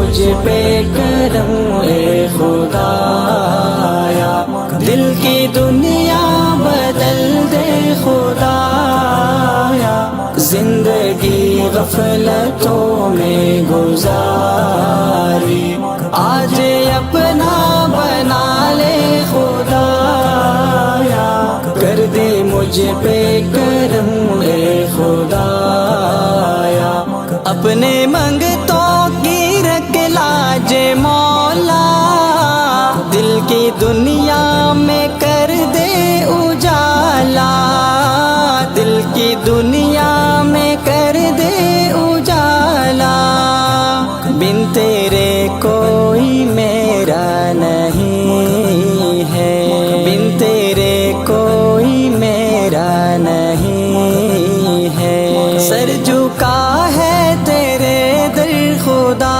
مجھ پہ کرم اے خدایا، دل کی دنیا بدل دے خدایا، زندگی غفلتوں میں گزاری آج اپنا بنا لے خدایا، کر دے مجھ پہ کرم اے خدایا، اپنے منگتوں کی رکھ لاج مولا، دل کی دنیا میں کر دے اجالا، دل کی دنیا میں کر دے اجالا، بن تیرے کوئی میرا نہیں ہے، بن تیرے کوئی میرا نہیں ہے، سر جھکا ہے تیرے در خدایا،